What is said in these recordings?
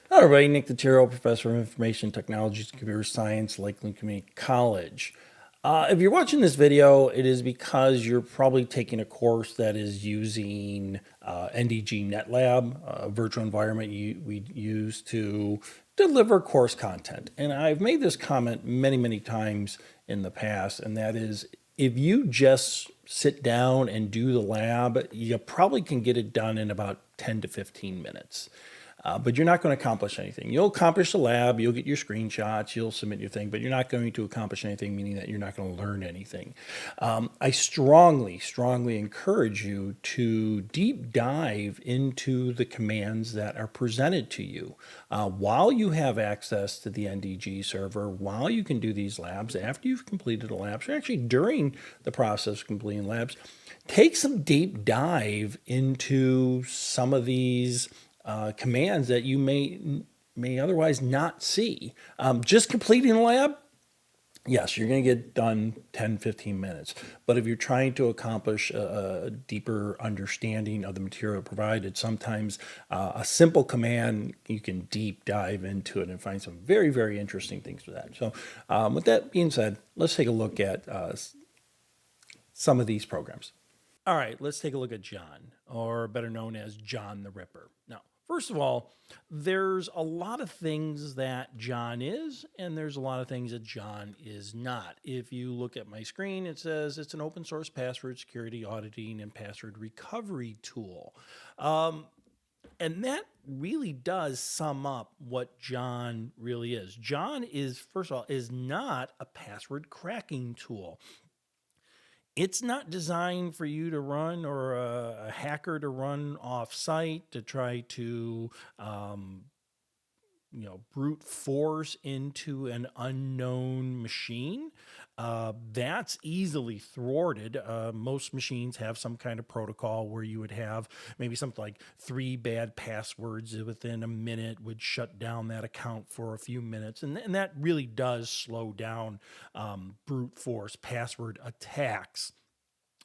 Hello, everybody. Nick Terrell, Professor of Information Technologies and Computer Science, Lakeland Community College. If you're watching this video, it is because you're probably taking a course that is using NDG NetLab, a virtual environment we use to deliver course content. And I've made this comment many, many times in the past, and that is if you just sit down and do the lab, you probably can get it done in about 10 to 15 minutes. But you're not going to accomplish anything. You'll accomplish the lab, you'll get your screenshots, you'll submit your thing, but you're not going to accomplish anything, meaning that you're not going to learn anything. I strongly, strongly encourage you to deep dive into the commands that are presented to you while you have access to the NDG server, while you can do these labs, after you've completed the labs, or actually during the process of completing labs. Take some deep dive into some of these commands that you may otherwise not see. Just completing the lab, yes, you're going to get done 10, 15 minutes. But if you're trying to accomplish a deeper understanding of the material provided, sometimes a simple command, you can deep dive into it and find some very, very interesting things with that. So with that being said, let's take a look at some of these programs. All right, let's take a look at John, or better known as John the Ripper. Now, first of all, there's a lot of things that John is, and there's a lot of things that John is not. If you look at my screen, it says it's an open source password security auditing and password recovery tool. And that really does sum up what John really is. John is, first of all, is not a password cracking tool. It's not designed for you to run or a hacker to run off site to try to brute force into an unknown machine. That's easily thwarted. Most machines have some kind of protocol where you would have maybe something like 3 bad passwords within a minute would shut down that account for a few minutes. And that really does slow down brute force password attacks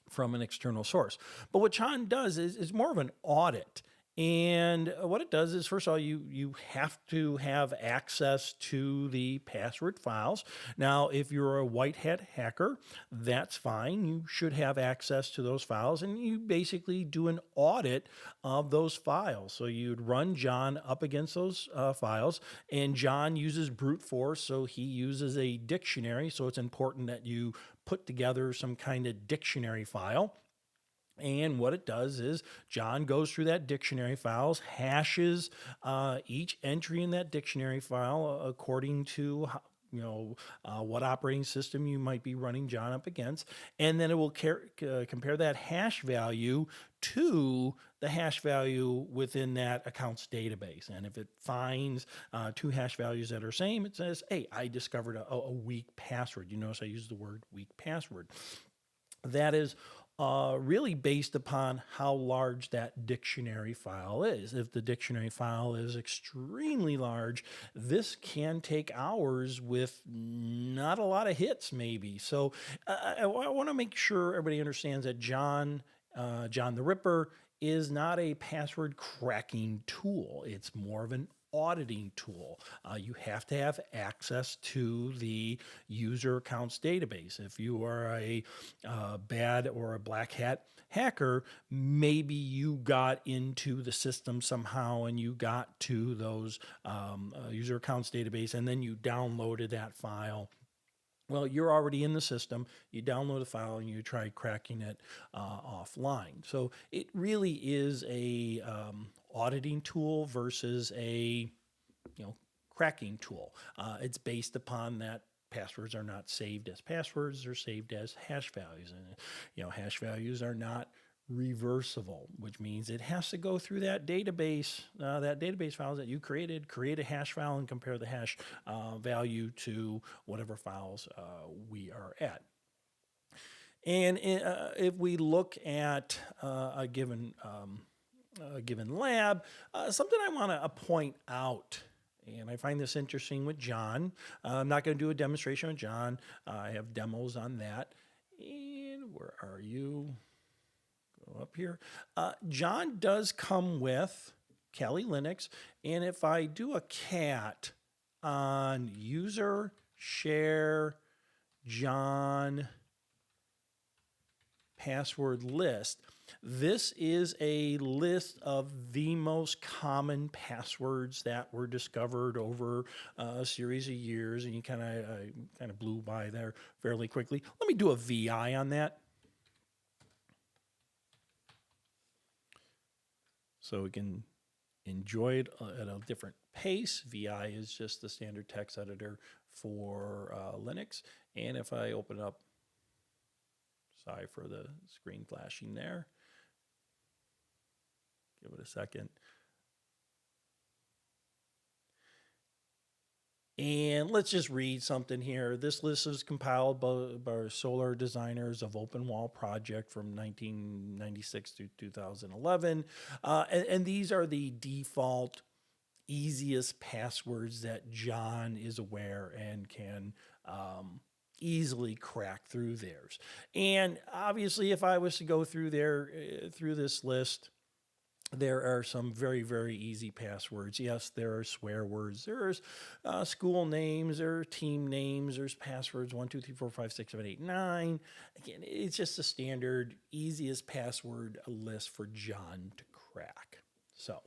from an external source. But what Chan does is more of an audit. And what it does is, first of all, you have to have access to the password files. Now, if you're a white hat hacker, that's fine. You should have access to those files, and you basically do an audit of those files. So you'd run John up against those files, and John uses brute force, so he uses a dictionary. So it's important that you put together some kind of dictionary file. And what it does is John goes through that dictionary files, hashes each entry in that dictionary file according to what operating system you might be running John up against, and then it will compare that hash value to the hash value within that account's database. And if it finds 2 hash values that are same, it says, hey, I discovered a weak password. You notice I use the word weak password. That is really based upon how large that dictionary file is. If the dictionary file is extremely large, this can take hours with not a lot of hits, maybe. So I want to make sure everybody understands that John the Ripper is not a password cracking tool. It's more of an auditing tool. You have to have access to the user accounts database. If you are a bad or a black hat hacker, maybe you got into the system somehow and you got to those user accounts database, and then you downloaded that file. Well, you're already in the system. You download a file and you try cracking it offline. So it really is a auditing tool versus a cracking tool. It's based upon that passwords are not saved as passwords; they're saved as hash values, and hash values are not reversible, which means it has to go through that database files that you created, create a hash file, and compare the hash value to whatever files we are at. And if we look at a given lab, something I want to point out. And I find this interesting with John. I'm not going to do a demonstration with John. I have demos on that. And where are you? Go up here. John does come with Kali Linux. And if I do a cat on user share John password list, this is a list of the most common passwords that were discovered over a series of years, and you kind of blew by there fairly quickly. Let me do a VI on that so we can enjoy it at a different pace. VI is just the standard text editor for Linux. And if I open up, sorry for the screen flashing there, give it a second. And let's just read something here. This list is compiled by Solar Designers of Open Wall Project from 1996 to 2011. And these are the default easiest passwords that John is aware and can easily crack through theirs. And obviously, if I was to go through through this list, there are some very, very easy passwords. Yes, there are swear words. There's school names. There are team names. There's passwords 1, 2, 3, 4, 5, 6, 7, 8, 9. Again, it's just a standard easiest password list for John to crack. So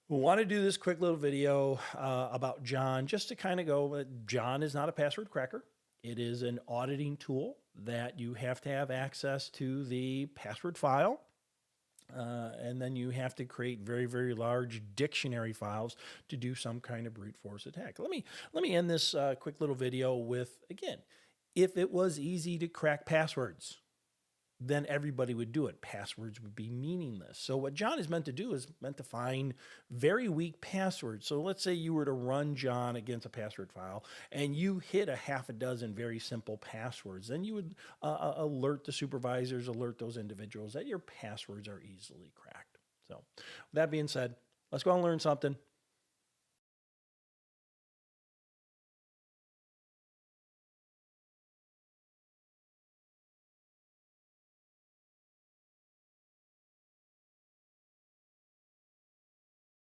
we want to do this quick little video about John just to kind of go, John is not a password cracker. It is an auditing tool that you have to have access to the password file. And then you have to create very, very large dictionary files to do some kind of brute force attack. Let me end this quick little video with, again, if it was easy to crack passwords, then everybody would do it. Passwords would be meaningless. So what John is meant to do is meant to find very weak passwords. So let's say you were to run John against a password file and you hit a half a dozen very simple passwords. Then you would alert the supervisors, alert those individuals that your passwords are easily cracked. So with that being said, let's go and learn something.